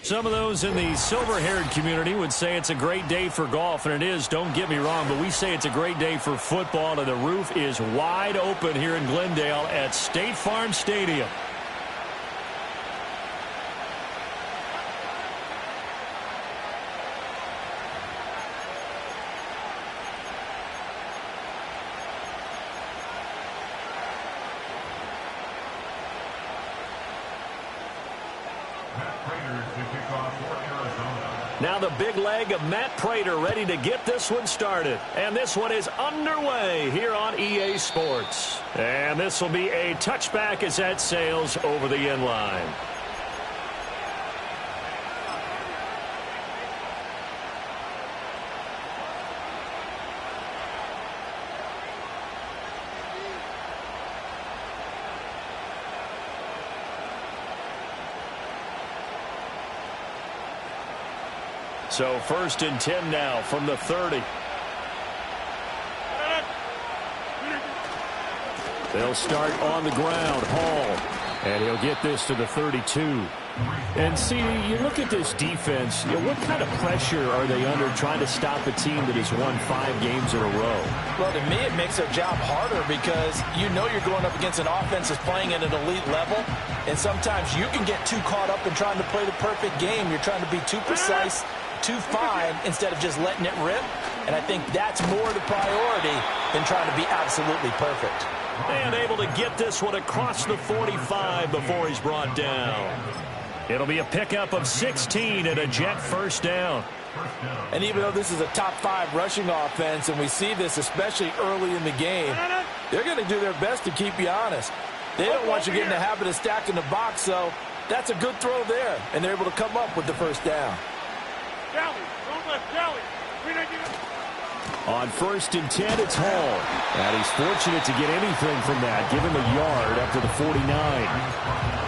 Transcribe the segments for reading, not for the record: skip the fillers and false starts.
Some of those in the silver-haired community would say it's a great day for golf, and it is, don't get me wrong, but we say it's a great day for football, and the roof is wide open here in Glendale at State Farm Stadium. Now the big leg of Matt Prater ready to get this one started. And this one is underway here on EA Sports. And this will be a touchback as that sails over the end line. So 1st and 10 now from the 30. They'll start on the ground. Hall. And he'll get this to the 32. And see, you look at this defense, what kind of pressure are they under trying to stop a team that has won 5 games in a row? Well, to me, it makes their job harder because you know you're going up against an offense that's playing at an elite level. And sometimes you can get too caught up in trying to play the perfect game. You're trying to be too precise, too fine, instead of just letting it rip. And I think that's more the priority than trying to be absolutely perfect. And able to get this one across the 45 before he's brought down. It'll be a pickup of 16 and a Jet first down. And even though this is a top 5 rushing offense, and we see this especially early in the game, they're going to do their best to keep you honest. They don't want you getting the habit of stacking the box, so that's a good throw there. And they're able to come up with the first down. On 1st and 10, it's Hall. And he's fortunate to get anything from that. Give him a yard up to the 49.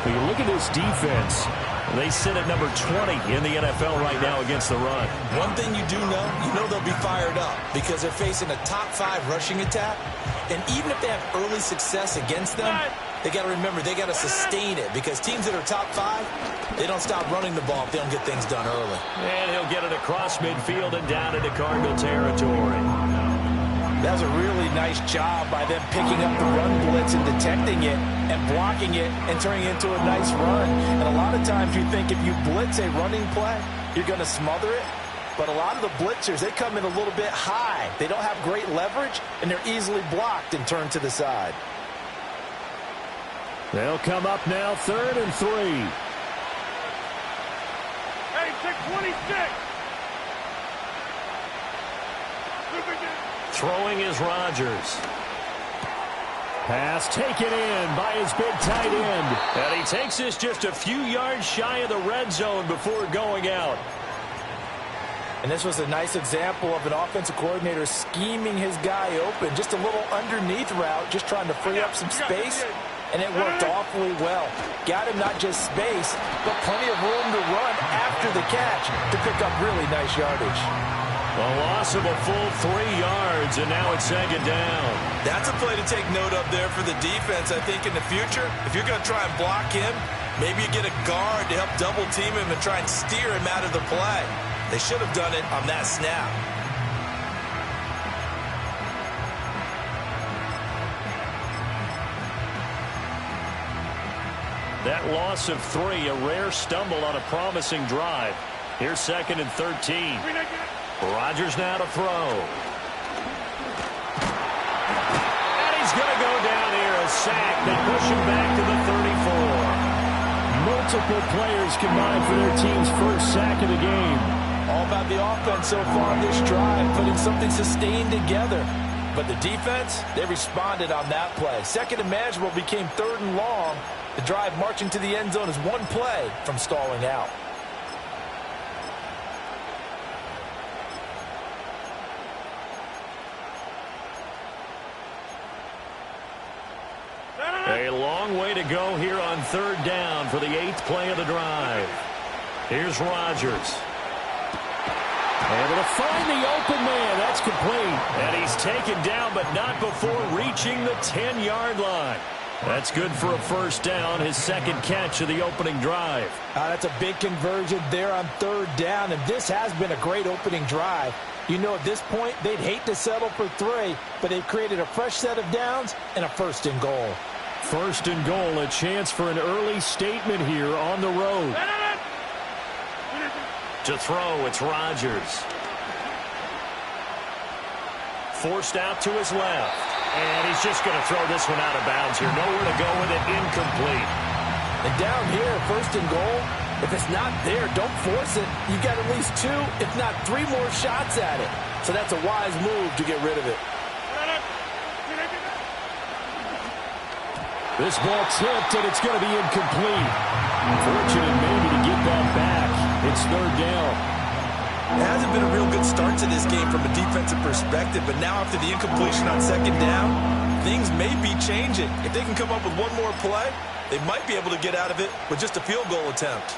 But you look at this defense. They sit at number 20 in the NFL right now against the run. One thing you do know, they'll be fired up because they're facing a top 5 rushing attack. And even if they have early success against them, they got to remember they got to sustain it because teams that are top 5, they don't stop running the ball if they don't get things done early. And he'll get it across midfield and down into Cardinal territory. That was a really nice job by them picking up the run blitz and detecting it and blocking it and turning it into a nice run. And a lot of times you think if you blitz a running play, you're going to smother it. But a lot of the blitzers, they come in a little bit high. They don't have great leverage, and they're easily blocked and turned to the side. They'll come up now 3rd and 3. Hey, 626. Throwing is Rodgers. Pass taken in by his big tight end. And he takes this just a few yards shy of the red zone before going out. And this was a nice example of an offensive coordinator scheming his guy open. Just a little underneath route, just trying to free up some space. And it worked awfully well. Got him not just space, but plenty of room to run after the catch to pick up really nice yardage. A loss of a full 3 yards, and now it's 2nd down. That's a play to take note of there for the defense. I think in the future, if you're going to try and block him, maybe you get a guard to help double team him and try and steer him out of the play. They should have done it on that snap. That loss of 3, a rare stumble on a promising drive. Here's 2nd and 13. Rodgers now to throw. And he's going to go down here, a sack. They push him back to the 34. Multiple players combined for their team's first sack of the game. All about the offense so far on this drive, putting something sustained together. But the defense, they responded on that play. 2nd and manageable became 3rd and long. The drive marching to the end zone is one play from stalling out. A long way to go here on 3rd down for the 8th play of the drive. Here's Rodgers. Able to find the open man. That's complete. And he's taken down, but not before reaching the 10-yard line. That's good for a first down, his second catch of the opening drive. That's a big conversion there on third down, and this has been a great opening drive. You know, at this point, they'd hate to settle for 3, but they've created a fresh set of downs and a first and goal. First and goal, a chance for an early statement here on the road. To throw, it's Rodgers. Forced out to his left. And he's just going to throw this one out of bounds here. Nowhere to go with it, incomplete. And down here, first and goal, if it's not there, don't force it. You've got at least 2, if not 3 more shots at it. So that's a wise move to get rid of it. This ball tipped, and it's going to be incomplete. Fortunate maybe to get that back. It's third down. It hasn't been a real good start to this game from a defensive perspective, but now after the incompletion on second down, things may be changing. If they can come up with one more play, they might be able to get out of it with just a field goal attempt.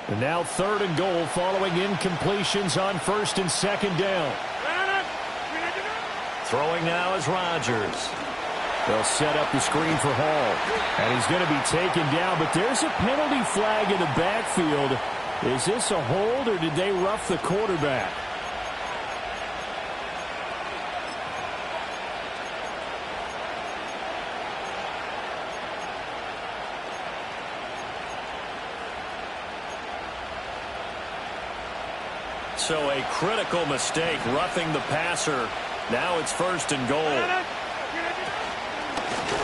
And now third and goal following incompletions on first and second down. Throwing now is Rodgers. They'll set up the screen for Hall. And he's going to be taken down, but there's a penalty flag in the backfield. Is this a hold, or did they rough the quarterback? So a critical mistake, roughing the passer. Now it's first and goal.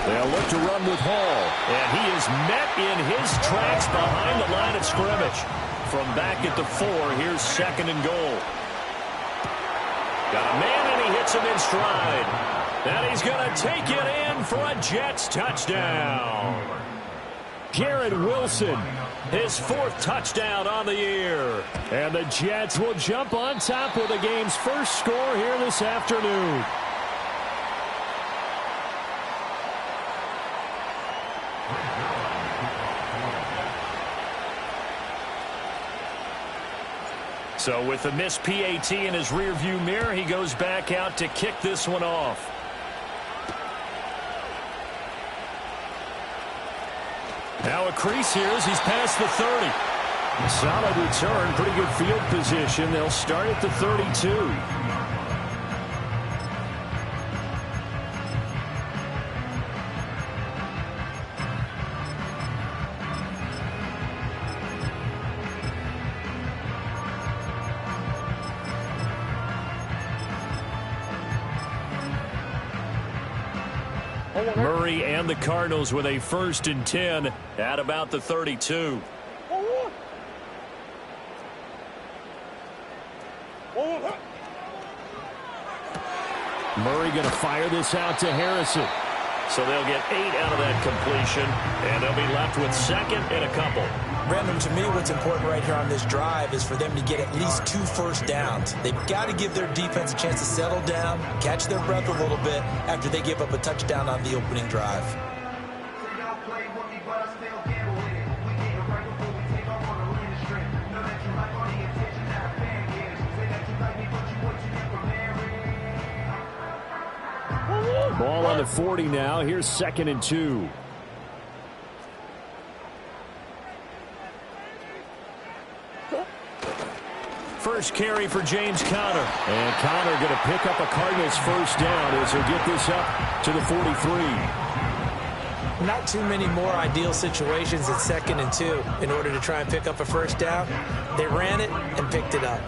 They'll look to run with Hall. And he is met in his tracks behind the line of scrimmage. From back at the 4, here's second and goal. Got a man, and he hits him in stride. And he's going to take it in for a Jets touchdown. Garrett Wilson, his 4th touchdown on the year. And the Jets will jump on top with the game's first score here this afternoon. So with the missed PAT in his rearview mirror, he goes back out to kick this one off. Now a crease here as he's past the 30. Solid return, pretty good field position. They'll start at the 32. Murray and the Cardinals with a 1st and 10 at about the 32. Murray going to fire this out to Harrison. So they'll get 8 out of that completion, and they'll be left with second and a couple. Brandon, to me, what's important right here on this drive is for them to get at least 2 first downs. They've got to give their defense a chance to settle down, catch their breath a little bit after they give up a touchdown on the opening drive. Ball on the 40 now. Here's 2nd and 2. First carry for James Conner. And Conner going to pick up a Cardinals first down as he'll get this up to the 43. Not too many more ideal situations at 2nd and 2 in order to try and pick up a first down. They ran it and picked it up.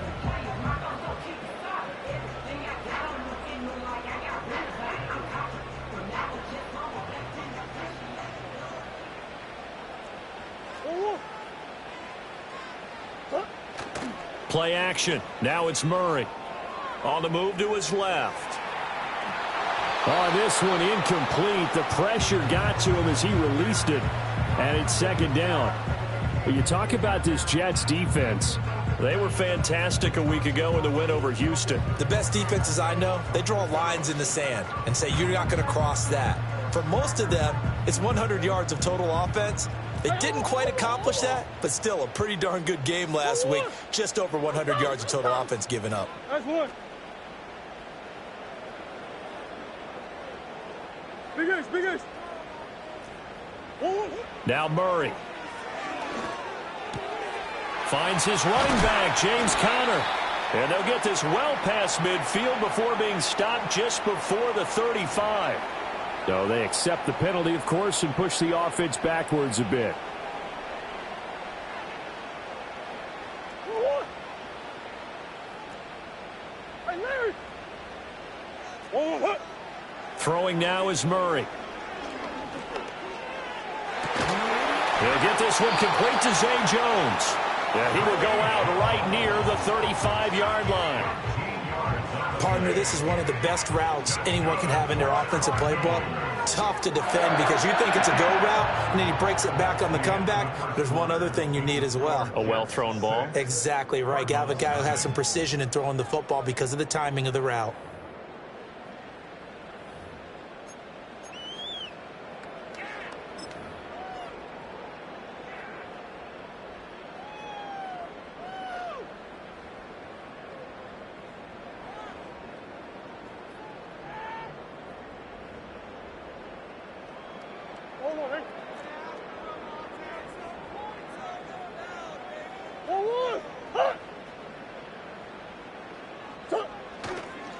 Play action. Now it's Murray. On the move to his left. Oh, this one incomplete. The pressure got to him as he released it. And it's 2nd down. But you talk about this Jets defense. They were fantastic a week ago in the win over Houston. The best defenses I know, they draw lines in the sand and say you're not going to cross that. For most of them, it's 100 yards of total offense, They didn't quite accomplish that, but still a pretty darn good game last week. Just over 100 yards of total offense given up. That's one. Big ace, big ace. Now Murray. Finds his running back, James Conner. And they'll get this well past midfield before being stopped just before the 35. So they accept the penalty, of course, and push the offense backwards a bit. Throwing now is Murray. He'll get this one complete to Zay Jones. Yeah, he will go out right near the 35-yard line. Partner, this is one of the best routes anyone can have in their offensive playbook. Tough to defend because you think it's a go route, and then he breaks it back on the comeback. There's one other thing you need as well. A well-thrown ball. Exactly right. You have a guy who has some precision in throwing the football because of the timing of the route.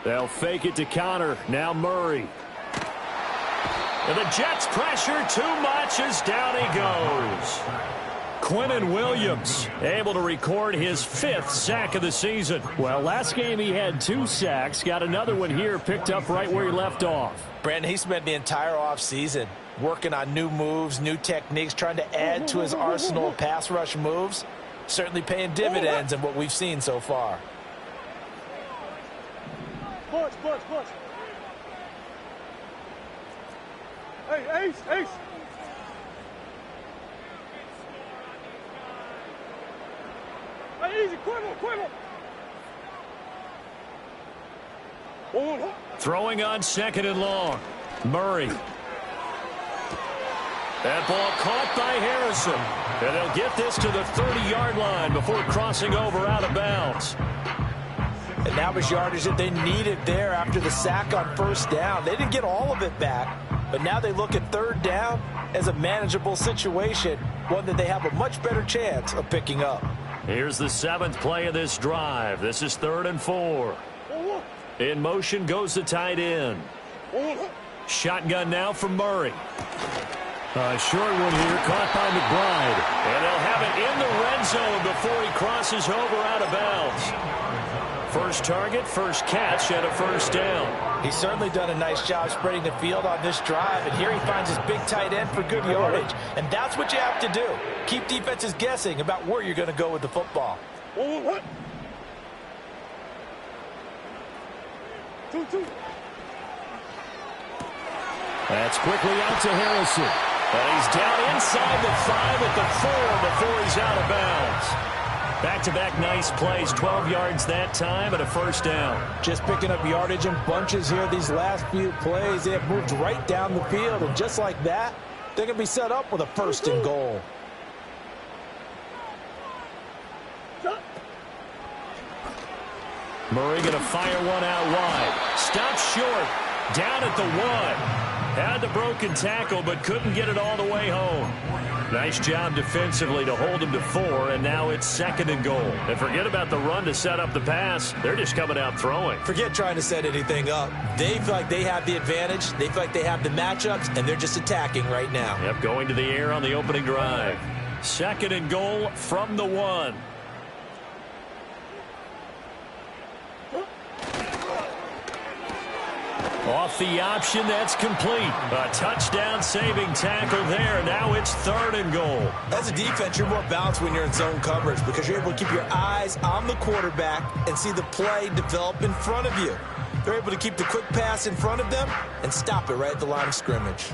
They'll fake it to Conner. Now Murray. And the Jets pressure too much as down he goes. Quinnen Williams able to record his 5th sack of the season. Well, last game he had 2 sacks. Got another one here picked up right where he left off. Brandon, he spent the entire offseason working on new moves, new techniques, trying to add to his arsenal of pass rush moves. Certainly paying dividends in what we've seen so far. Push, push, push. Hey, ace, ace. Hey, easy, quiver. Throwing on 2nd and long. Murray. That ball caught by Harrison. And they'll get this to the 30-yard line before crossing over out of bounds. And that was yardage that they needed there after the sack on 1st down. They didn't get all of it back, but now they look at 3rd down as a manageable situation, one that they have a much better chance of picking up. Here's the 7th play of this drive. This is 3rd and 4. In motion goes the tight end. Shotgun now from Murray. A short one here caught by McBride. And they'll have it in the red zone before he crosses over out of bounds. First target, first catch, and a 1st down. He's certainly done a nice job spreading the field on this drive, and here he finds his big tight end for good yardage. And that's what you have to do. Keep defenses guessing about where you're going to go with the football. That's quickly out to Harrison. And he's down inside the 5 at the 4 before he's out of bounds. Back-to-back nice plays, 12 yards that time and a 1st down. Just picking up yardage in bunches here these last few plays. They have moved right down the field, and just like that, they're going to be set up with a 1st and goal. Murray going to fire one out wide. Stopped short. Down at the 1. Had the broken tackle, but couldn't get it all the way home. Nice job defensively to hold him to 4, and now it's 2nd and goal. And forget about the run to set up the pass. They're just coming out throwing. Forget trying to set anything up. They feel like they have the advantage. They feel like they have the matchups, and they're just attacking right now. Yep, going to the air on the opening drive. 2nd and goal from the 1. Off the option, that's complete. A touchdown-saving tackle there. Now it's 3rd and goal. As a defense, you're more balanced when you're in zone coverage because you're able to keep your eyes on the quarterback and see the play develop in front of you. They're able to keep the quick pass in front of them and stop it right at the line of scrimmage.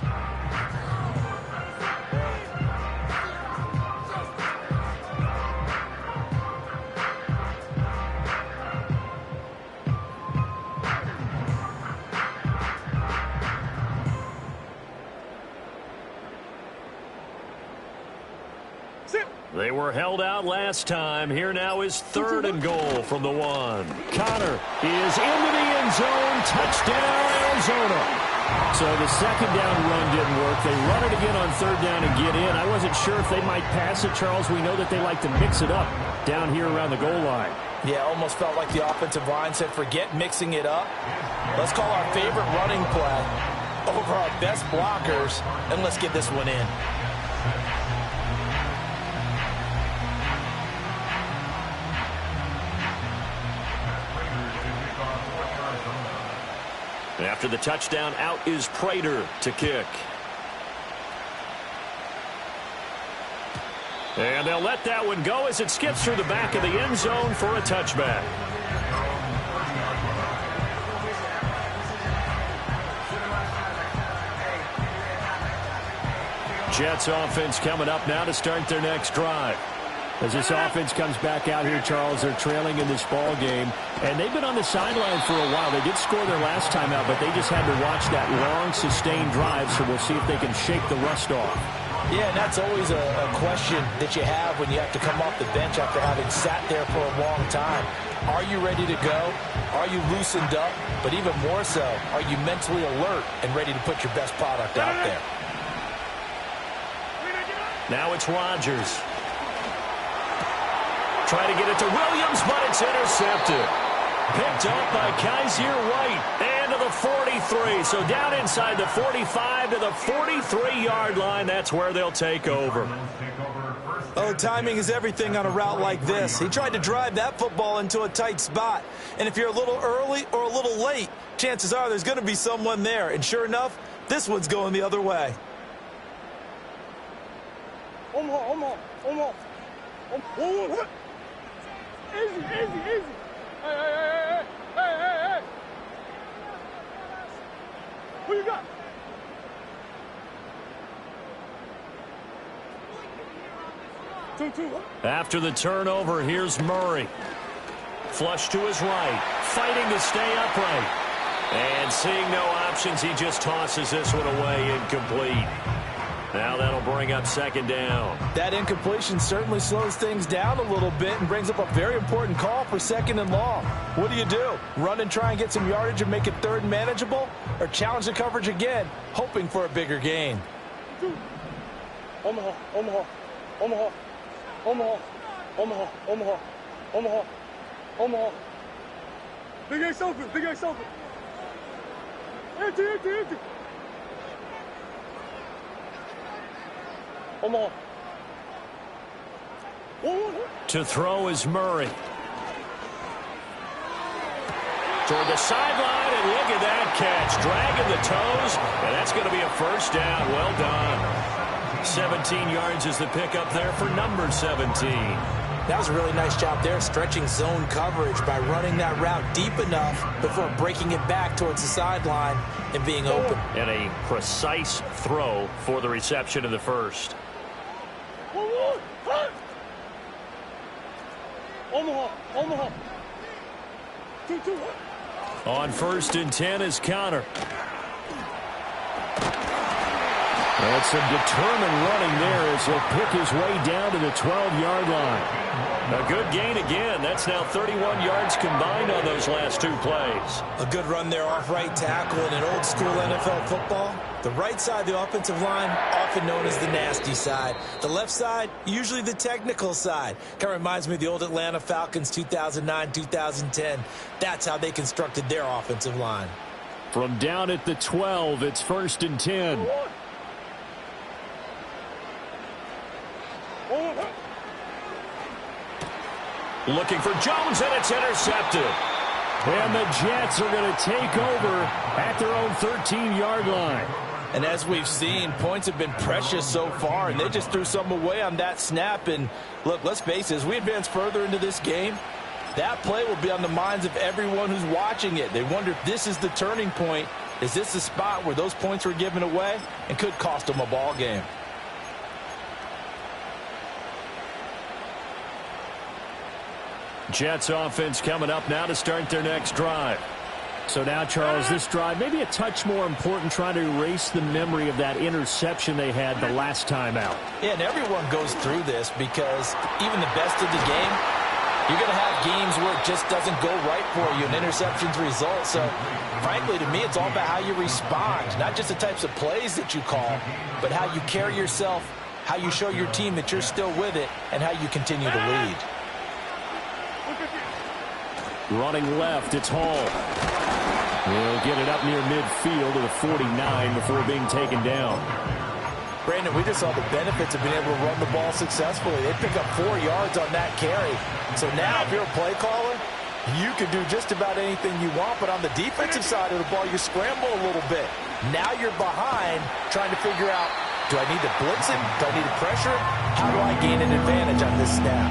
were held out last time. Here now is 3rd and goal from the 1. Connor is into the end zone. Touchdown, Arizona. So the second down run didn't work. They run it again on 3rd down and get in. I wasn't sure if they might pass it, Charles. We know that they like to mix it up down here around the goal line. Yeah, almost felt like the offensive line said, forget mixing it up. Let's call our favorite running play over our best blockers, and let's get this one in. After the touchdown, out is Prater to kick. And they'll let that one go as it skips through the back of the end zone for a touchback. Jets offense coming up now to start their next drive. As this offense comes back out here, Charles, they're trailing in this ball game, and they've been on the sideline for a while. They did score their last time out, but they just had to watch that long, sustained drive, so we'll see if they can shake the rust off. Yeah, and that's always a question that you have when you have to come off the bench after having sat there for a long time. Are you ready to go? Are you loosened up? But even more so, are you mentally alert and ready to put your best product out there? Now it's Rodgers. Try to get it to Williams, but it's intercepted. Picked up by Kaiser White. And to the 43. So down inside the 45 to the 43-yard line. That's where they'll take over. Oh, timing is everything on a route like this. He tried to drive that football into a tight spot. And if you're a little early or a little late, chances are there's going to be someone there. And sure enough, this one's going the other way. Omaha. Easy. Hey. Who you got? Two. After the turnover, here's Murray. Flush to his right. Fighting to stay upright. And seeing no options, he just tosses this one away incomplete. Now that'll bring up 2nd down. That incompletion certainly slows things down a little bit and brings up a very important call for 2nd and long. What do? Run and try and get some yardage and make it 3rd and manageable? Or challenge the coverage again, hoping for a bigger gain? Omaha. Big Ace open. Empty. Omaha. To throw is Murray. Toward the sideline, and look at that catch. Dragging the toes, and that's going to be a 1st down. Well done. 17 yards is the pickup there for number 17. That was a really nice job there, stretching zone coverage by running that route deep enough before breaking it back towards the sideline and being open. And a precise throw for the reception of the 1st. Omaha. Two. On 1st and 10 is Connor. That's some determined running there as he'll pick his way down to the 12-yard line. A good gain again. That's now 31 yards combined on those last 2 plays. A good run there off right tackle in an old-school NFL football. The right side of the offensive line, often known as the nasty side. The left side, usually the technical side. Kind of reminds me of the old Atlanta Falcons 2009-2010. That's how they constructed their offensive line. From down at the 12, it's 1st and 10. Looking for Jones, and it's intercepted. And the Jets are going to take over at their own 13-yard line. And as we've seen, points have been precious so far, and they just threw something away on that snap. And look, let's face it, as we advance further into this game, that play will be on the minds of everyone who's watching it. They wonder if this is the turning point. Is this the spot where those points were given away and could cost them a ball game? Jets offense coming up now to start their next drive. So now, Charles, this drive maybe a touch more important, trying to erase the memory of that interception they had the last time out. Yeah, and everyone goes through this because even the best of the game, you're going to have games where it just doesn't go right for you, and interceptions result. So, frankly, to me, it's all about how you respond, not just the types of plays that you call, but how you carry yourself, how you show your team that you're still with it, and how you continue to lead. Running left, it's Hall. He'll get it up near midfield to the 49 before being taken down. Brandon, we just saw the benefits of being able to run the ball successfully. They pick up 4 yards on that carry. So now, if you're a play caller, you can do just about anything you want. But on the defensive side of the ball, you scramble a little bit. Now you're behind trying to figure out, do I need to blitz him? Do I need to pressure him? How do I gain an advantage on this snap?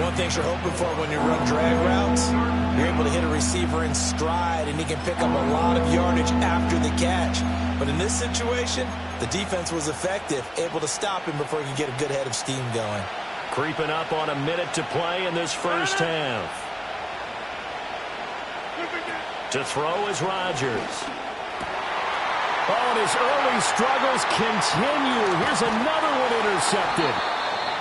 One thing you're hoping for when you run drag routes, you're able to hit a receiver in stride, and he can pick up a lot of yardage after the catch. But in this situation, the defense was effective, able to stop him before he could get a good head of steam going. Creeping up on a minute to play in this first half. To throw is Rodgers. Oh, and his early struggles continue. Here's another one intercepted.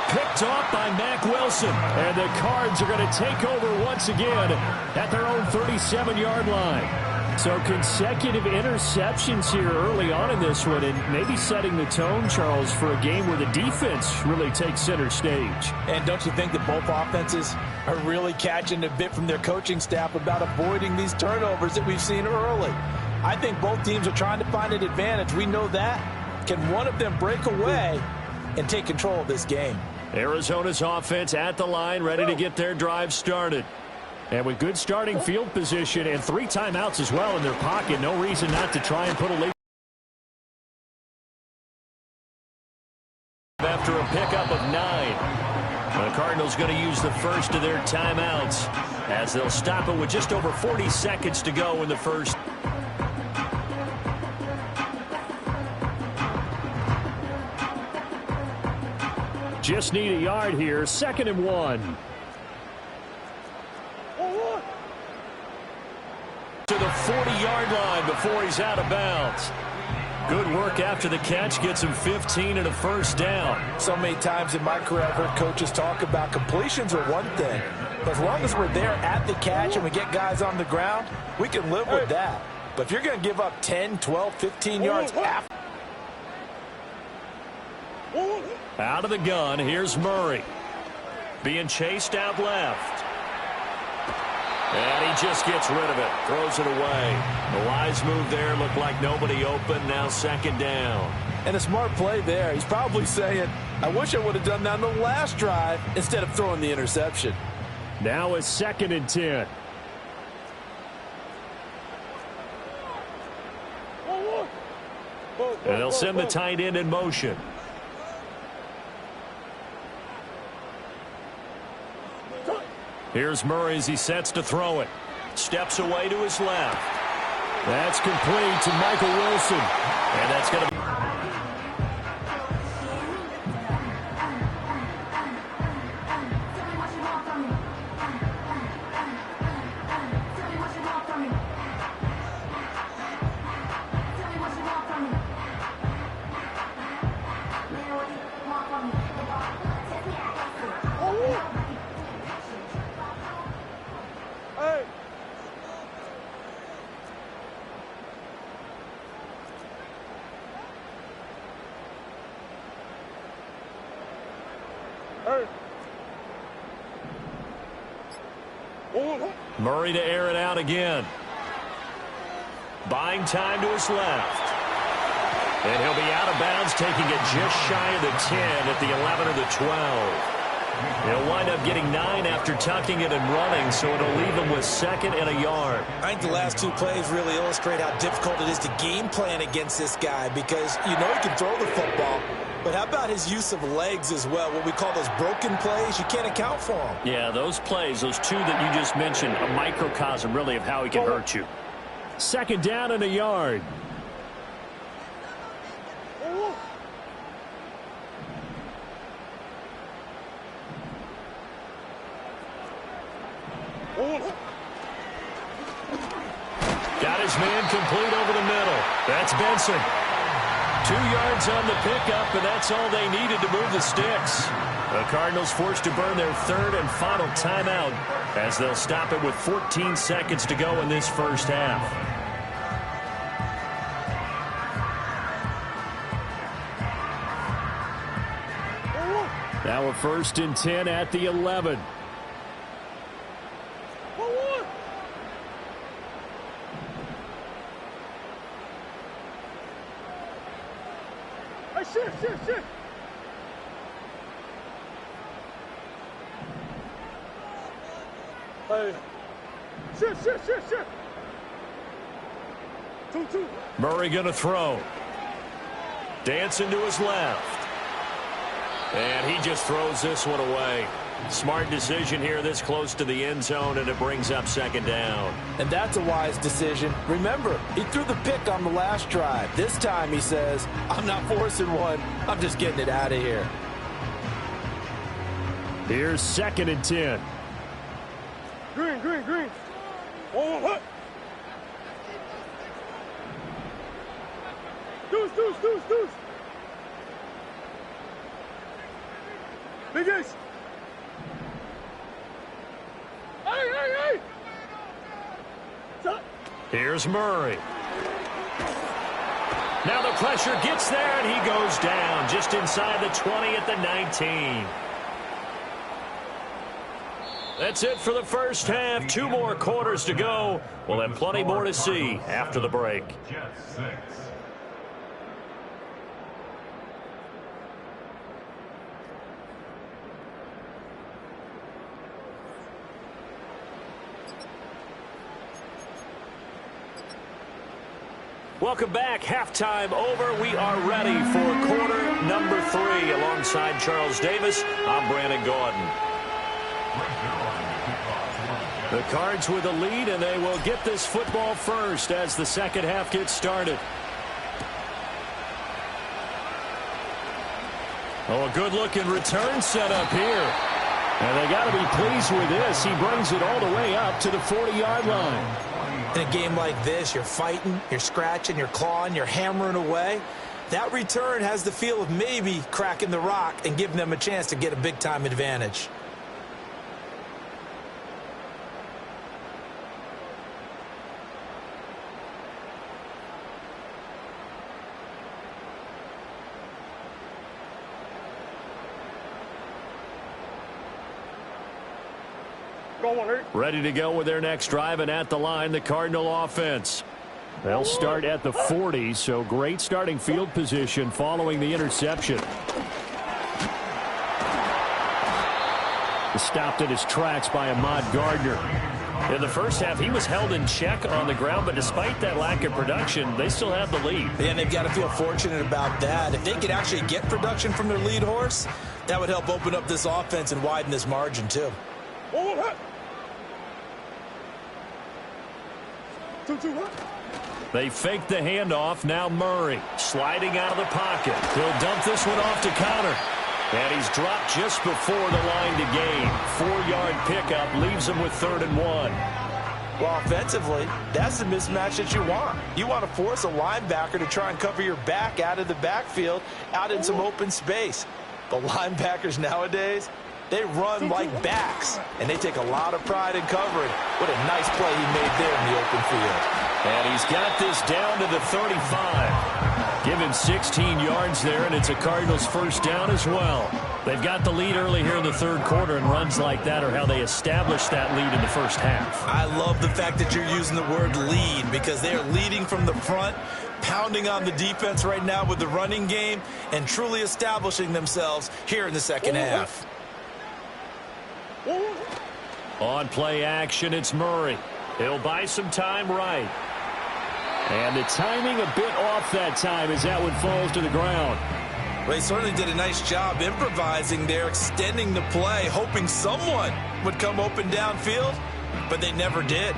Picked off by Mack Wilson. And the Cards are going to take over once again at their own 37-yard line. So consecutive interceptions here early on in this one, and maybe setting the tone, Charles, for a game where the defense really takes center stage. And don't you think that both offenses are really catching a bit from their coaching staff about avoiding these turnovers that we've seen early? I think both teams are trying to find an advantage. We know that. Can one of them break away and take control of this game? Arizona's offense at the line, ready to get their drive started. And with good starting field position and 3 timeouts as well in their pocket, no reason not to try and put a lead. After a pickup of 9. The Cardinals going to use the first of their timeouts as they'll stop it with just over 40 seconds to go in the first. Just need a yard here. 2nd and 1. To the 40-yard line before he's out of bounds. Good work after the catch. Gets him 15 and a first down. So many times in my career I've heard coaches talk about completions are one thing. But as long as we're there at the catch and we get guys on the ground, we can live with that. But if you're going to give up 10, 12, 15 yards after. Out of the gun, here's Murray. Being chased out left. And he just gets rid of it. Throws it away. The wise move there. Looked like nobody open. Now 2nd down. And a smart play there. He's probably saying, I wish I would have done that on the last drive instead of throwing the interception. Now it's 2nd and 10. And they'll send the tight end in motion. Here's Murray as he sets to throw it. Steps away to his left. That's complete to Michael Wilson. And that's going to be... Murray to air it out again. Buying time to his left. And he'll be out of bounds, taking it just shy of the 10 at the 11 or the 12. He'll wind up getting 9 after tucking it and running, so it'll leave him with 2nd and a yard. I think the last 2 plays really illustrate how difficult it is to game plan against this guy, because you know he can throw the football, but how about his use of legs as well? What we call those broken plays, you can't account for them. Yeah, those plays, those 2 that you just mentioned, a microcosm really of how he can hurt you. 2nd down and a yard. his man complete over the middle. That's Benson. 2 yards on the pickup, and that's all they needed to move the sticks. The Cardinals forced to burn their third and final timeout as they'll stop it with 14 seconds to go in this first half. Now a 1st and 10 at the 11. Shit. Hey. Shit. 2. Murray going to throw. Dancing to his left. And he just throws this one away. Smart decision here this close to the end zone, and it brings up 2nd down. And that's a wise decision. Remember, he threw the pick on the last drive. This time he says, I'm not forcing one. I'm just getting it out of here. Here's 2nd and 10. Green. Oh, Deuce. Big Ace. Hey. Stop. Here's Murray. Now the pressure gets there, and he goes down just inside the 20 at the 19. That's it for the first half. 2 more quarters to go. We'll have plenty more to see after the break. Welcome back. Halftime over. We are ready for quarter number 3. Alongside Charles Davis, I'm Brandon Gordon. The Cards with a lead, and they will get this football first as the second half gets started. Oh, a good-looking return set up here. And they got to be pleased with this. He brings it all the way up to the 40-yard line. In a game like this, you're fighting, you're scratching, you're clawing, you're hammering away. That return has the feel of maybe cracking the rock and giving them a chance to get a big-time advantage. Ready to go with their next drive, and at the line, the Cardinal offense. They'll start at the 40, so great starting field position following the interception. Stopped in his tracks by Ahmad Gardner. In the first half, he was held in check on the ground, but despite that lack of production, they still have the lead. And they've got to feel fortunate about that. If they could actually get production from their lead horse, that would help open up this offense and widen this margin, too. They fake the handoff. Now Murray sliding out of the pocket. He'll dump this one off to Connor. And he's dropped just before the line to gain. 4-yard pickup leaves him with 3rd and 1. Well, offensively, that's the mismatch that you want. You want to force a linebacker to try and cover your back out of the backfield, out in some open space. But linebackers nowadays, they run like backs, and they take a lot of pride in covering. What a nice play he made there in the open field. And he's got this down to the 35. Give him 16 yards there, and it's a Cardinals first down as well. They've got the lead early here in the third quarter, and runs like that are how they establish that lead in the first half. I love the fact that you're using the word lead, because they are leading from the front, pounding on the defense right now with the running game, and truly establishing themselves here in the second half. On play action, it's Murray. He'll buy some time right. And the timing a bit off that time as that one falls to the ground. Well, he certainly did a nice job improvising there, extending the play, hoping someone would come open downfield, but they never did.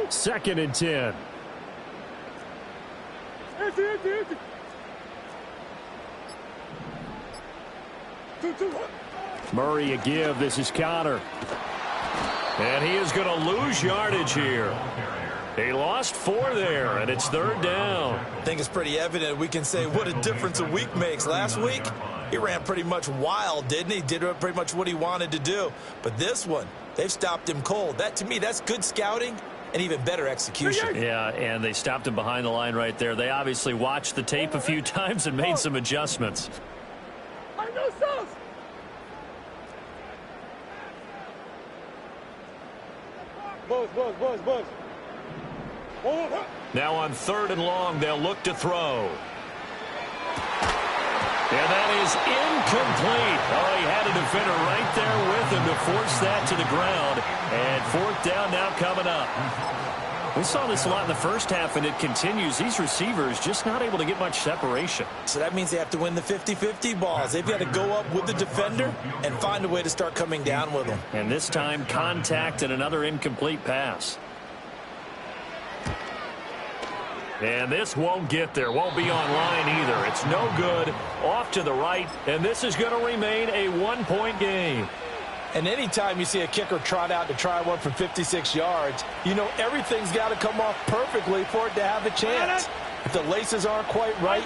2nd and 10. Empty. 2. Murray a give. This is Connor. And he is going to lose yardage here. He lost 4 there, and it's 3rd down. I think it's pretty evident. We can say what a difference a week makes. Last week, he ran pretty much wild, didn't he? Did pretty much what he wanted to do. But this one, they've stopped him cold. That, to me, that's good scouting and even better execution. Yeah, and they stopped him behind the line right there. They obviously watched the tape a few times and made some adjustments. I know sauce. Buzz. Now on 3rd and long, they'll look to throw. And that is incomplete. Oh, he had a defender right there with him to force that to the ground. And 4th down now coming up. We saw this a lot in the first half, and it continues. These receivers just not able to get much separation. So that means they have to win the 50-50 balls. They've got to go up with the defender and find a way to start coming down with them. And this time, contact and another incomplete pass. And this won't get there. Won't be online either. It's no good. Off to the right. And this is going to remain a 1-point game. And anytime you see a kicker trot out to try one from 56 yards, you know everything's got to come off perfectly for it to have a chance. If the laces aren't quite right,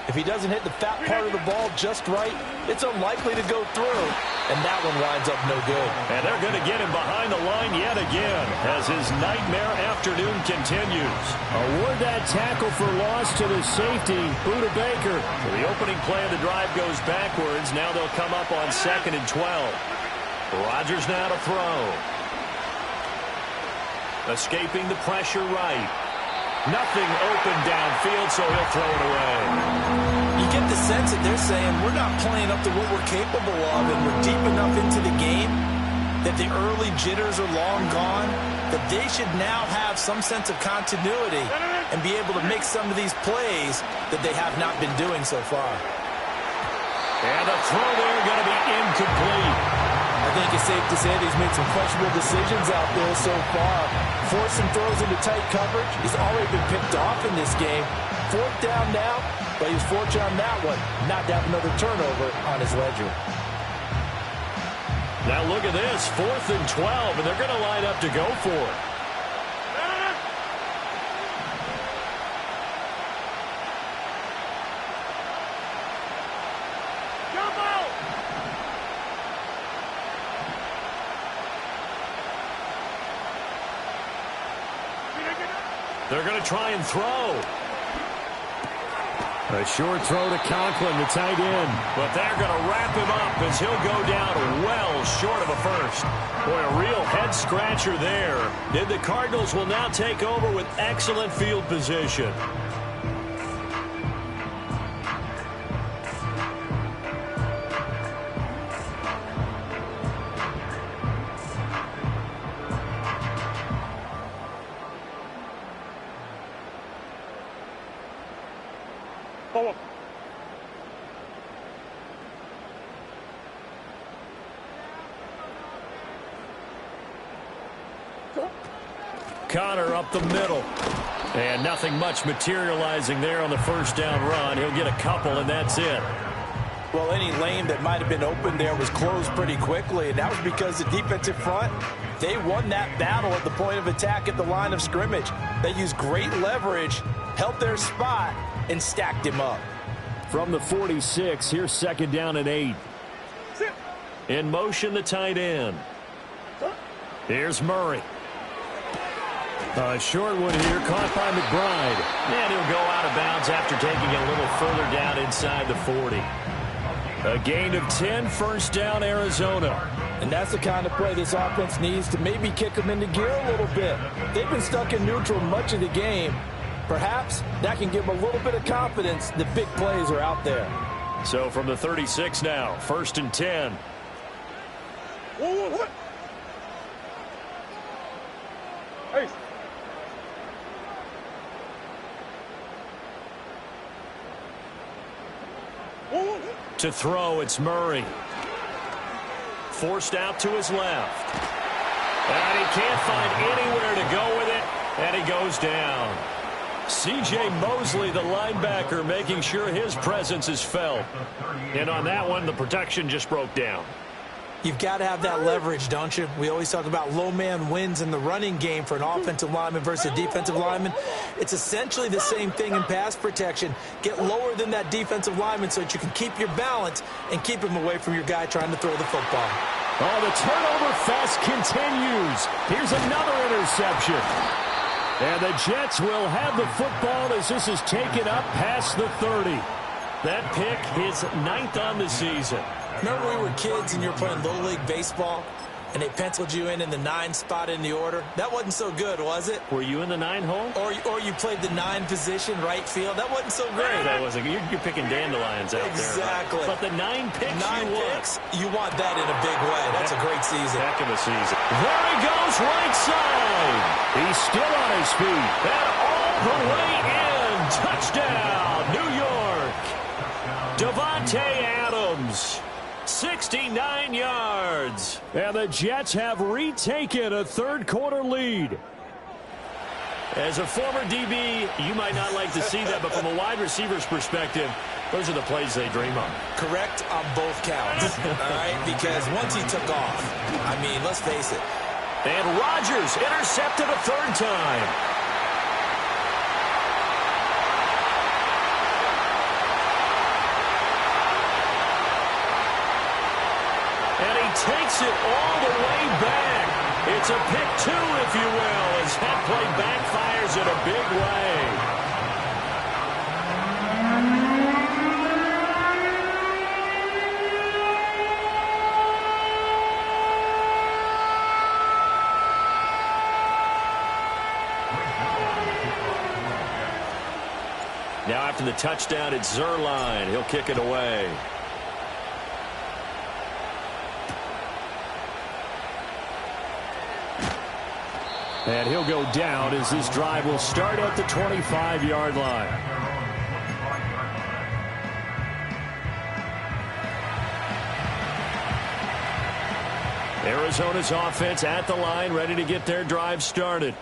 if he doesn't hit the fat part of the ball just right, it's unlikely to go through. And that one winds up no good. And they're going to get him behind the line yet again as his nightmare afternoon continues. Award that tackle for loss to the safety, Buda Baker. So the opening play of the drive goes backwards. Now they'll come up on 2nd and 12. Rodgers now to throw. Escaping the pressure right. Nothing open downfield, so he'll throw it away. You get the sense that they're saying we're not playing up to what we're capable of, and we're deep enough into the game that the early jitters are long gone, that they should now have some sense of continuity and be able to make some of these plays that they have not been doing so far. And the throw there going to be incomplete. I think it's safe to say that he's made some questionable decisions out there so far. Forcing throws into tight coverage. He's already been picked off in this game. 4th down now, but he's fortunate on that one not to have another turnover on his ledger. Now look at this, 4th and 12, and they're going to line up to go for it. They're going to try and throw. A short throw to Conklin, the tight end. But they're going to wrap him up as he'll go down well short of a first. Boy, a real head-scratcher there. And the Cardinals will now take over with excellent field position. Connor up the middle. And nothing much materializing there on the 1st down run. He'll get a couple, and that's it. Well, any lane that might have been open there was closed pretty quickly, and that was because the defensive front, they won that battle at the point of attack at the line of scrimmage. They used great leverage, held their spot, and stacked him up. From the 46, here's 2nd down and 8. In motion, the tight end. Here's Murray. A short one here, caught by McBride. And he'll go out of bounds after taking it a little further down inside the 40. A gain of 10, 1st down, Arizona. And that's the kind of play this offense needs to maybe kick them into gear a little bit. They've been stuck in neutral much of the game. Perhaps that can give them a little bit of confidence that big plays are out there. So from the 36 now, 1st and 10. What? Hey. To throw, it's Murray. Forced out to his left. And he can't find anywhere to go with it. And he goes down. C.J. Mosley, the linebacker, making sure his presence is felt. And on that one, the protection just broke down. You've got to have that leverage, don't you? We always talk about low man wins in the running game for an offensive lineman versus a defensive lineman. It's essentially the same thing in pass protection. Get lower than that defensive lineman so that you can keep your balance and keep him away from your guy trying to throw the football. Oh, the turnover fest continues. Here's another interception. And the Jets will have the football as this is taken up past the 30. That pick his 9th on the season. Remember we were kids and you were playing Little League Baseball and they penciled you in the 9 spot in the order? That wasn't so good, was it? Were you in the 9 hole? Or you played the 9 position, right field? That wasn't so great. That wasn't. You're picking dandelions out exactly. there. Right? But the 9 picks 9 picks, you want that in a big way. That's a great season. Heck of a season. There he goes, right side. He's still on his feet. And all the way in. Touchdown, New York. Davante Adams. 69 yards. And the Jets have retaken a third-quarter lead. As a former DB, you might not like to see that, but from a wide receiver's perspective, those are the plays they dream of. Correct on both counts, all right? Because once he took off, I mean, let's face it. And Rodgers intercepted a third time. Takes it all the way back. It's a pick 2, if you will, as that play backfires in a big way. Now after the touchdown, it's Zerline. He'll kick it away. And he'll go down as this drive will start at the 25-yard line. Arizona's offense at the line, ready to get their drive started.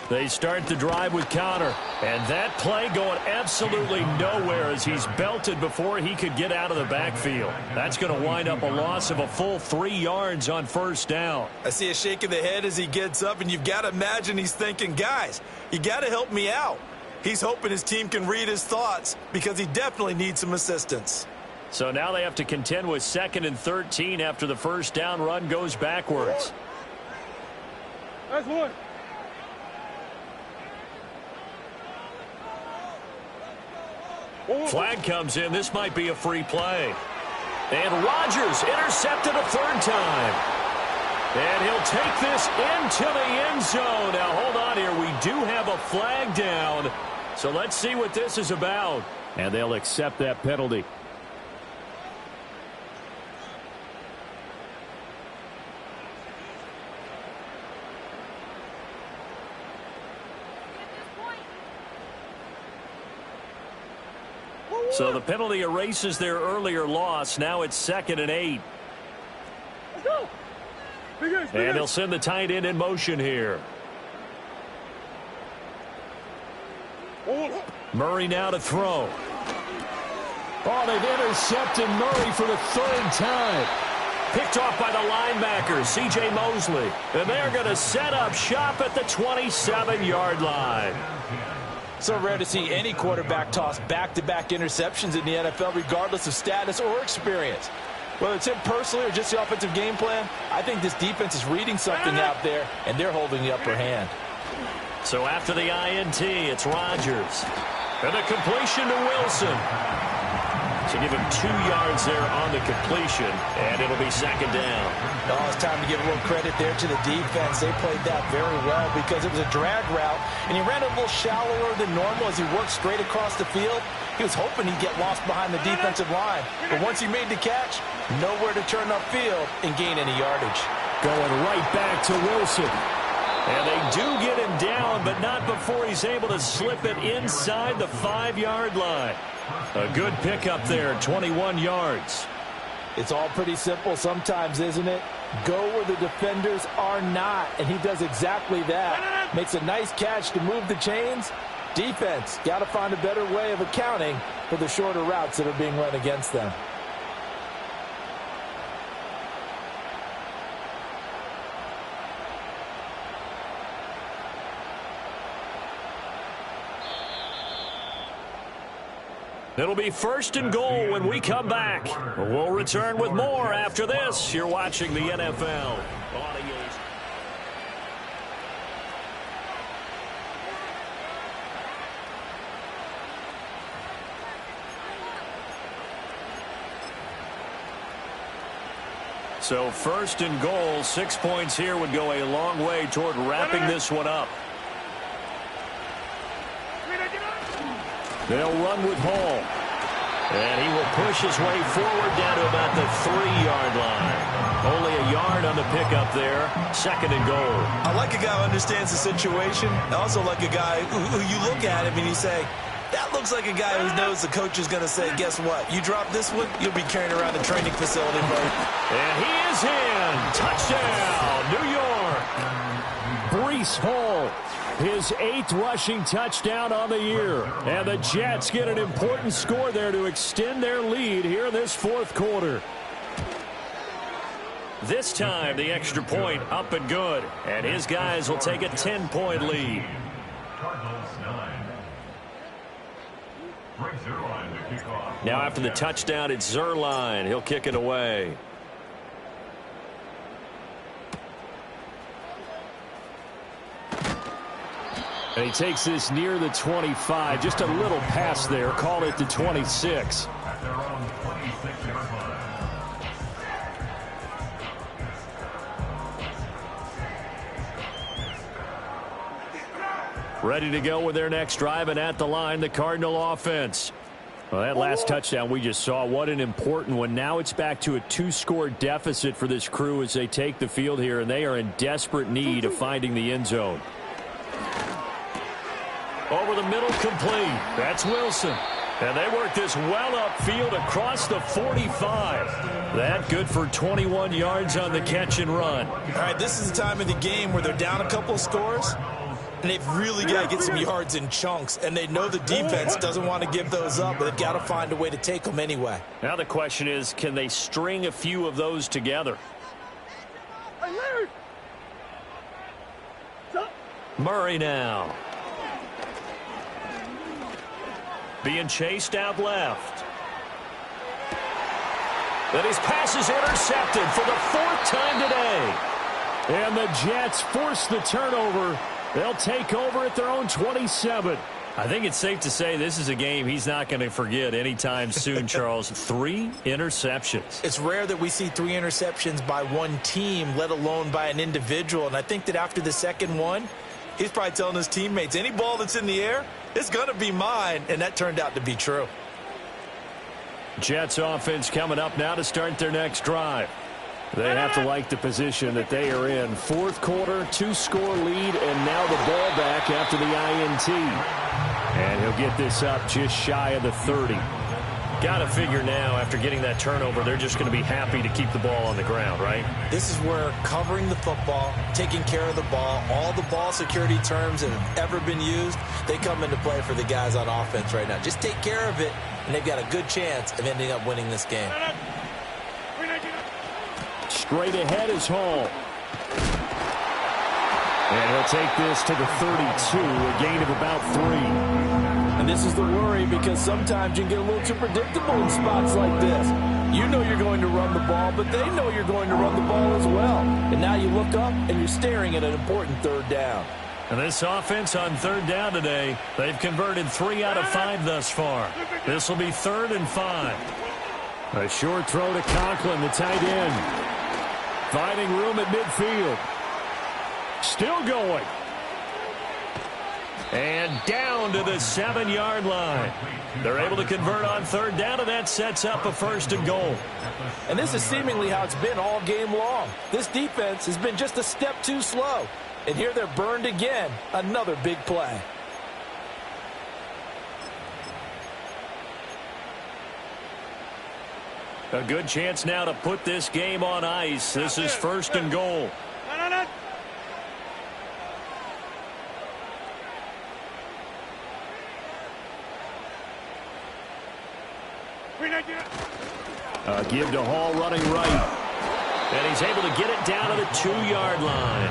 They start the drive with counter. And that play going absolutely nowhere as he's belted before he could get out of the backfield. That's going to wind up a loss of a full 3 yards on first down. I see a shake of the head as he gets up, and you've got to imagine he's thinking, guys, you got to help me out. He's hoping his team can read his thoughts because he definitely needs some assistance. So now they have to contend with 2nd and 13 after the first down run goes backwards. That's one. Flag comes in. This might be a free play. And Rodgers intercepted a third time. And he'll take this into the end zone. Now, hold on here. We do have a flag down. So let's see what this is about. And they'll accept that penalty. So the penalty erases their earlier loss. Now it's 2nd and 8. Let's go. And they'll send the tight end in motion here. Murray now to throw. Oh, they've intercepted Murray for the 3rd time. Picked off by the linebacker, C.J. Mosley. And they're going to set up shop at the 27-yard line. So rare to see any quarterback toss back-to-back interceptions in the NFL, regardless of status or experience. Whether it's him personally or just the offensive game plan, I think this defense is reading something out there, and they're holding the upper hand. So after the INT, it's Rodgers. And a completion to Wilson. So give him 2 yards there on the completion, and it'll be 2nd down. Oh, it's time to give a little credit there to the defense. They played that very well because it was a drag route, and he ran a little shallower than normal as he worked straight across the field. He was hoping he'd get lost behind the defensive line, but once he made the catch, nowhere to turn upfield and gain any yardage. Going right back to Wilson. And they do get him down, but not before he's able to slip it inside the 5-yard line. A good pickup there, 21 yards. It's all pretty simple sometimes, isn't it? Go where the defenders are not, and he does exactly that. Makes a nice catch to move the chains. Defense, got to find a better way of accounting for the shorter routes that are being run against them. It'll be first and goal when we come back. We'll return with more after this. You're watching the NFL. So first and goal, 6 points here would go a long way toward wrapping this one up. They'll run with Hall. And he will push his way forward down to about the 3-yard line. Only a yard on the pickup there. Second and goal. I like a guy who understands the situation. I also like a guy who you look at him and you say, that looks like a guy who knows the coach is going to say, guess what? You drop this one, you'll be carrying around the training facility. And he is in. Touchdown, New York. Breece Hall. His 8th rushing touchdown on the year. And the Jets get an important score there to extend their lead here in this fourth quarter. This time, the extra point up and good. And his guys will take a 10-point lead. Now after the touchdown, it's Zerline. He'll kick it away. And he takes this near the 25. Just a little pass there. Call it the 26. Ready to go with their next drive, and at the line, the Cardinal offense. Well, that last touchdown we just saw, what an important one. Now it's back to a 2-score deficit for this crew as they take the field here, and they are in desperate need of finding the end zone. Over the middle, complete. That's Wilson. And they work this well upfield across the 45. That good for 21 yards on the catch and run. All right, this is the time of the game where they're down a couple of scores, and they've really got to get some yards in chunks, and they know the defense doesn't want to give those up, but they've got to find a way to take them anyway. Now the question is, can they string a few of those together? Murray now. Being chased out left. Then his pass is intercepted for the 4th time today. And the Jets force the turnover. They'll take over at their own 27. I think it's safe to say this is a game he's not going to forget anytime soon, Charles. 3 interceptions. It's rare that we see 3 interceptions by one team, let alone by an individual. And I think that after the second one, he's probably telling his teammates, any ball that's in the air, it's going to be mine. And that turned out to be true. Jets offense coming up now to start their next drive. They have to like the position that they are in. 4th quarter, 2-score lead, and now the ball back after the INT. And he'll get this up just shy of the 30. Got to figure now, after getting that turnover, they're just going to be happy to keep the ball on the ground, right? This is where covering the football, taking care of the ball, all the ball security terms that have ever been used, they come into play for the guys on offense right now. Just take care of it, and they've got a good chance of ending up winning this game. Straight ahead is Hall. And he'll take this to the 32, a gain of about 3. And this is the worry, because sometimes you can get a little too predictable in spots like this. You know you're going to run the ball, but they know you're going to run the ball as well. And now you look up, and you're staring at an important 3rd down. And this offense on 3rd down today, they've converted 3 out of 5 thus far. This will be 3rd and 5. A short throw to Conklin, the tight end. Finding room at midfield. Still going. And down to the 7-yard line. They're able to convert on 3rd down, and that sets up a 1st and goal. And this is seemingly how it's been all game long. This defense has been just a step too slow. And here they're burned again. Another big play. A good chance now to put this game on ice. This is first and goal. A give to Hall running right. And he's able to get it down to the 2-yard line.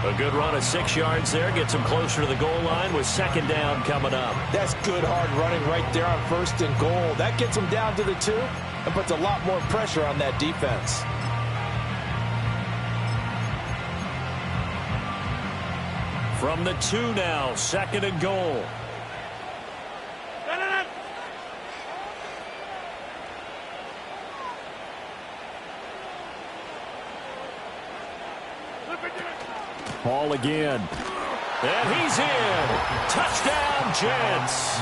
A good run of 6 yards there. Gets him closer to the goal line with second down coming up. That's good hard running right there on first and goal. That gets him down to the 2 and puts a lot more pressure on that defense. From the 2 now, second and goal. Hall again. And he's in. Touchdown, Jets.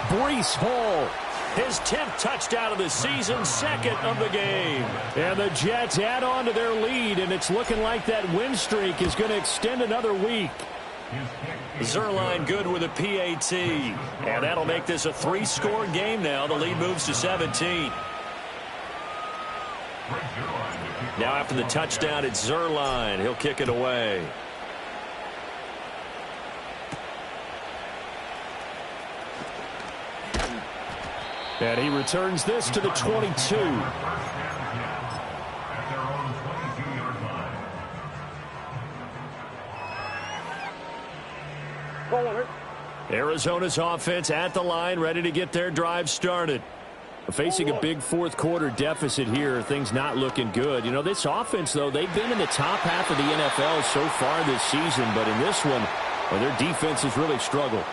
Breece Hall, his 10th touchdown of the season, second of the game. And the Jets add on to their lead, and it's looking like that win streak is going to extend another week. Zerline good with a PAT. And that'll make this a 3-score game now. The lead moves to 17. Now after the touchdown, it's Zerline. He'll kick it away. And he returns this to the 22. Arizona's offense at the line, ready to get their drive started. Facing a big fourth-quarter deficit here, things not looking good. You know, this offense, though, they've been in the top half of the NFL so far this season, but in this one, well, their defense has really struggled.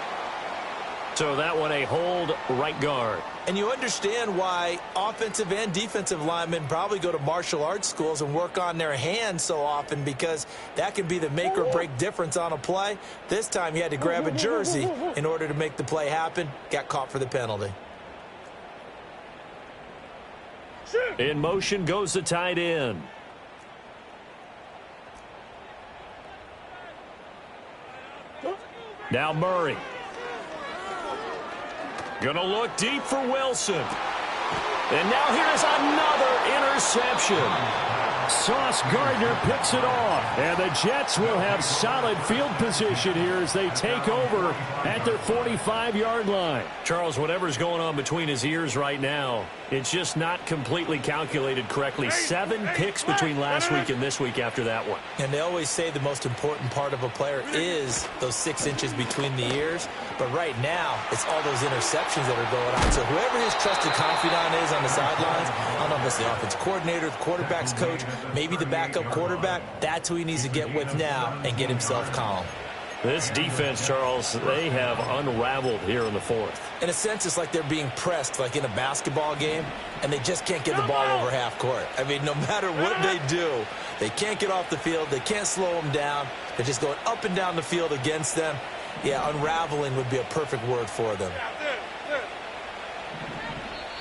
So that one, a hold right guard. And you understand why offensive and defensive linemen probably go to martial arts schools and work on their hands so often, because that can be the make or break difference on a play. This time he had to grab a jersey in order to make the play happen. Got caught for the penalty. In motion goes the tight end. Now Murray. Gonna look deep for Wilson. And now here's another interception. Sauce Gardner picks it off. And the Jets will have solid field position here as they take over at their 45-yard line. Charles, whatever's going on between his ears right now, it's just not completely calculated correctly. 7 picks between last week and this week after that one. And they always say the most important part of a player is those 6 inches between the ears. But right now, it's all those interceptions that are going on. So whoever his trusted confidant is on the sidelines, I don't know if it's the offensive coordinator, the quarterback's coach, maybe the backup quarterback, that's who he needs to get with now and get himself calm. This defense, Charles, they have unraveled here in the fourth. In a sense, it's like they're being pressed like in a basketball game, and they just can't get the ball over half court. I mean, no matter what they do, they can't get off the field. They can't slow them down. They're just going up and down the field against them. Yeah, unraveling would be a perfect word for them.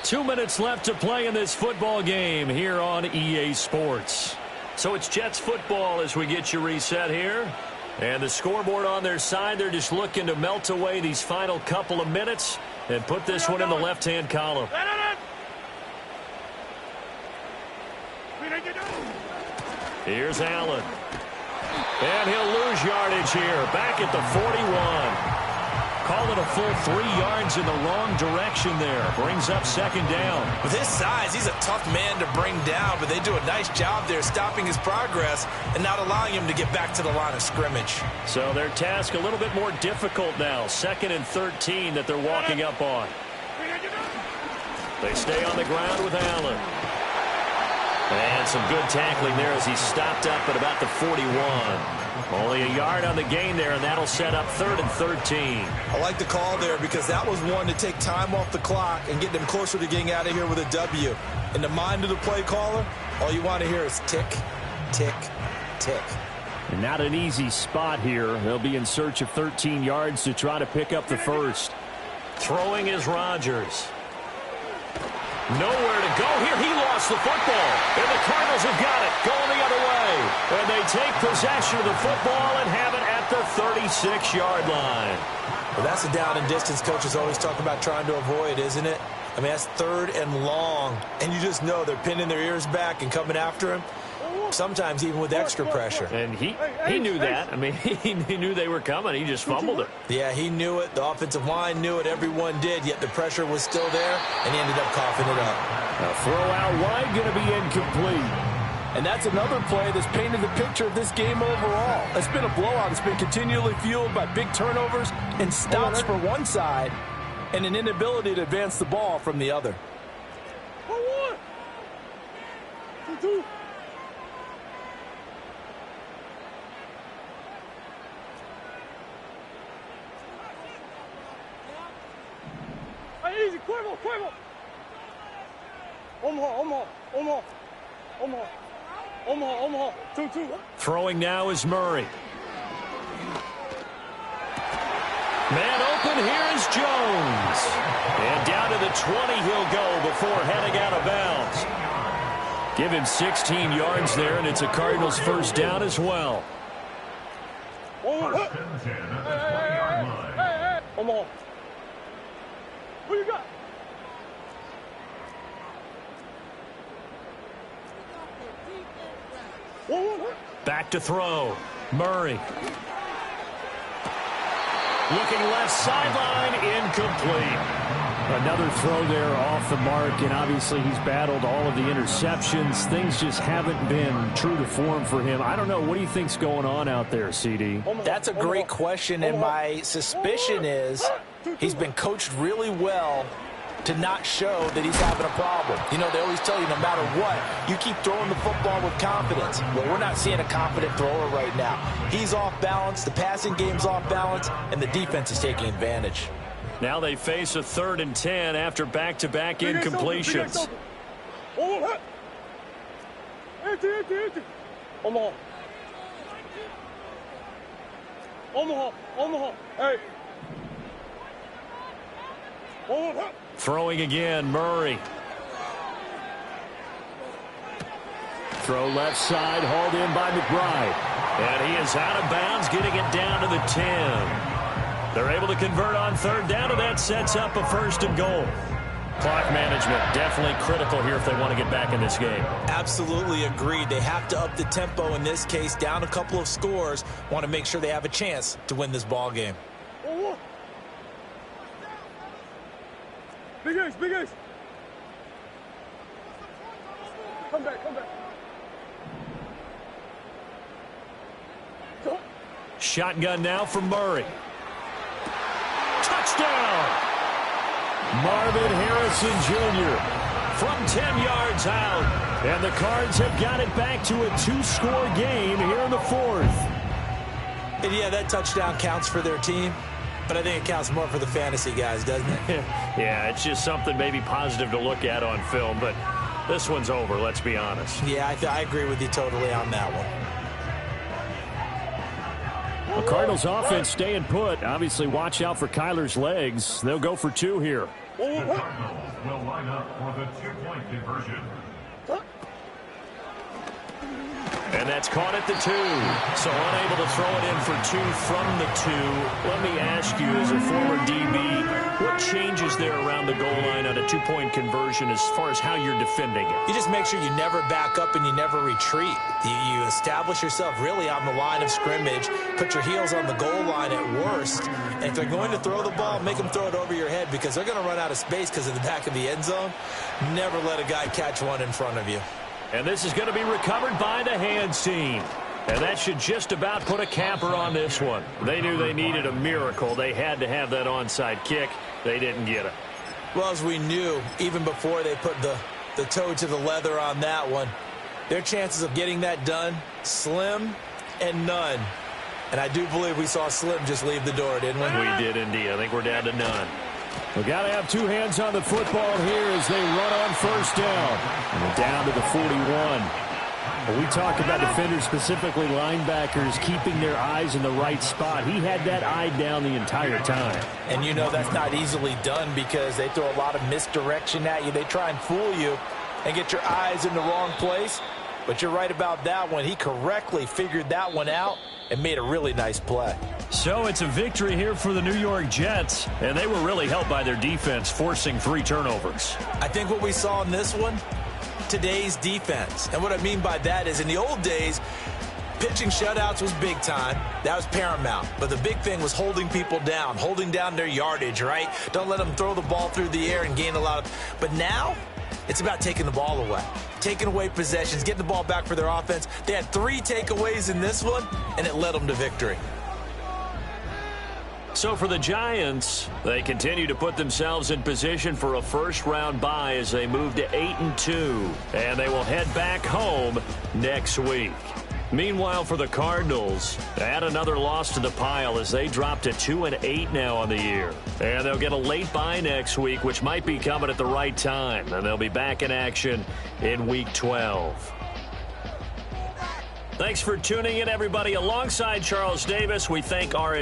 2 minutes left to play in this football game here on EA Sports. So it's Jets football as we get you reset here. And the scoreboard on their side, they're just looking to melt away these final couple of minutes and put this one in the left-hand column. Here's Allen. And he'll lose yardage here, back at the 41. Call it a full 3 yards in the wrong direction there. Brings up second down. With his size, he's a tough man to bring down, but they do a nice job there stopping his progress and not allowing him to get back to the line of scrimmage. So their task a little bit more difficult now. 2nd and 13 that they're walking up on. They stay on the ground with Allen. And some good tackling there as he stopped up at about the 41. Only a yard on the gain there, and that'll set up 3rd and 13. I like the call there because that was one to take time off the clock and get them closer to getting out of here with a W. In the mind of the play caller, all you want to hear is tick, tick, tick. And not an easy spot here. They'll be in search of 13 yards to try to pick up the first. Throwing is Rodgers. Nowhere to go here. He lost the football. And the Cardinals have got it. Going the other way. And they take possession of the football and have it at the 36-yard line. Well, that's the down and distance coaches always talk about trying to avoid, isn't it? I mean, that's 3rd and long, and you just know they're pinning their ears back and coming after him, sometimes even with extra pressure. And he knew that. I mean, he knew they were coming. He just fumbled it. Yeah, he knew it. The offensive line knew it. Everyone did, yet the pressure was still there, and he ended up coughing it up. A throw out wide, going to be incomplete. And that's another play that's painted the picture of this game overall. It's been a blowout. It's been continually fueled by big turnovers and stops for one side and an inability to advance the ball from the other. 1-1. 2-2. Hey, easy, Cuervo. Omaha. 2-2. Throwing now is Murray. Man open, here is Jones. And down to the 20 he'll go before heading out of bounds. Give him 16 yards there, and it's a Cardinals first down as well. Hey. Omaha. Who you got? Back to throw. Murray. Looking left sideline, incomplete. Another throw there off the mark, and obviously he's battled all of the interceptions. Things just haven't been true to form for him. I don't know. What do you think's going on out there, CD? That's a great question, and my suspicion is he's been coached really well to not show that he's having a problem. You know, they always tell you no matter what, you keep throwing the football with confidence. Well, we're not seeing a confident thrower right now. He's off balance, the passing game's off balance, and the defense is taking advantage. Now they face a 3rd and 10 after back-to-back incompletions. Omaha. Hey. Throwing again, Murray. Throw left side, hauled in by McBride. And he is out of bounds, getting it down to the 10. They're able to convert on 3rd down, and that sets up a 1st and goal. Clock management definitely critical here if they want to get back in this game. Absolutely agreed. They have to up the tempo in this case, down a couple of scores. Want to make sure they have a chance to win this ball game. Big Ace. Come back. Shotgun now for Murray. Touchdown! Marvin Harrison Jr. from 10 yards out. And the Cards have got it back to a 2-score game here in the 4th. And yeah, that touchdown counts for their team. But I think it counts more for the fantasy guys, doesn't it? Yeah, it's just something maybe positive to look at on film, but this one's over, let's be honest. Yeah, I agree with you totally on that one. The Cardinals offense staying put. Obviously, watch out for Kyler's legs. They'll go for 2 here. The Cardinals will line up for the 2-point conversion. And that's caught at the 2. So unable to throw it in for 2 from the 2. Let me ask you, as a former DB, what changes there around the goal line on a 2-point conversion as far as how you're defending it? You just make sure you never back up and you never retreat. You establish yourself really on the line of scrimmage, put your heels on the goal line at worst, and if they're going to throw the ball, make them throw it over your head because they're going to run out of space because of the back of the end zone. Never let a guy catch one in front of you. And this is going to be recovered by the hands team. And that should just about put a capper on this one. They knew they needed a miracle. They had to have that onside kick. They didn't get it. Well, as we knew, even before they put the toe to the leather on that one, their chances of getting that done, slim and none. And I do believe we saw Slim just leave the door, didn't we? We did indeed. I think we're down to none. We've got to have 2 hands on the football here as they run on 1st down. And we're down to the 41. When we talk about defenders, specifically linebackers, keeping their eyes in the right spot, he had that eye down the entire time. And you know that's not easily done because they throw a lot of misdirection at you. They try and fool you and get your eyes in the wrong place. But you're right about that one. He correctly figured that one out and made a really nice play. So it's a victory here for the New York Jets, and they were really helped by their defense, forcing 3 turnovers. I think what we saw in this one, today's defense. And what I mean by that is in the old days, pitching shutouts was big time. That was paramount. But the big thing was holding people down, holding down their yardage, right? Don't let them throw the ball through the air and gain a lot of... But now, it's about taking the ball away. Taking away possessions, getting the ball back for their offense. They had 3 takeaways in this one, and it led them to victory. So for the Giants, they continue to put themselves in position for a first-round bye as they move to 8-2, and they will head back home next week. Meanwhile, for the Cardinals, add another loss to the pile as they drop to 2-8 now on the year. And they'll get a late bye next week, which might be coming at the right time, and they'll be back in action in Week 12. Thanks for tuning in, everybody. Alongside Charles Davis, we thank our